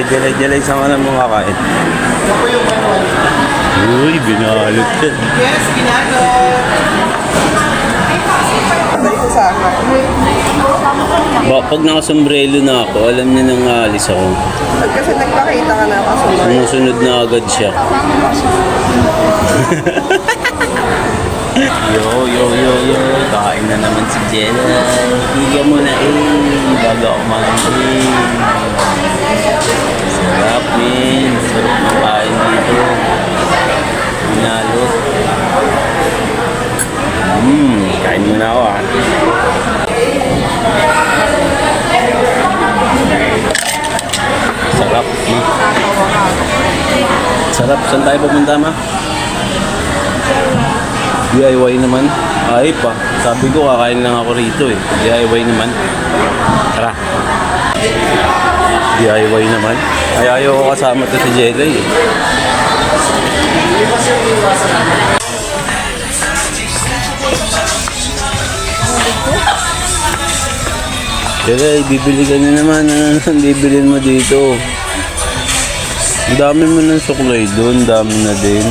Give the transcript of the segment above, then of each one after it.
Jalay-jalay sa mga kumakain. Uy, binalot ka. Yes, ginagawa. Pag nakasombrelo na ako, alam niya nang aalis ako. Pag kasi nagpakita ka na kasunod. Sumusunod na agad siya. Yo. Kain na naman si Jenna. Higa mo na bago ako kumain. Sarap, min. Sarap makain dito. Pinalo. Kain muna ako Sarap, ma. Sarap. Saan tayo pupunta, ma? DIY naman. Ay pa. Sabi ko kakain lang ako rito DIY naman. Tara. DIY naman. Ay ayaw ko kasama to si Jelay Jelay, bibili ka na naman. Ano bibilin mo dito? Ang dami mo ng suklay doon. Dami na din.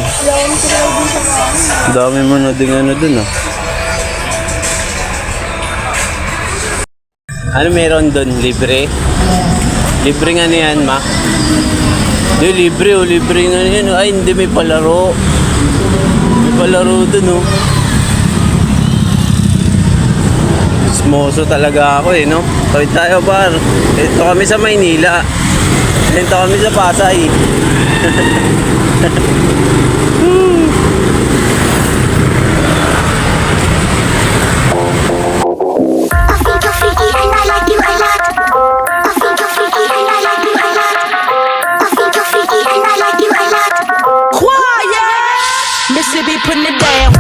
Ang dami mo na din doon Ano meron doon? Libre? Libre nga niyan, ma? Hindi, libre nga niyan. Ay, hindi, may palaro. May palaro doon, Smoso talaga ako, no? Tawid tayo, par. Ito kami sa Maynila. Ito kami sa Pasay. Mississippi putting it down.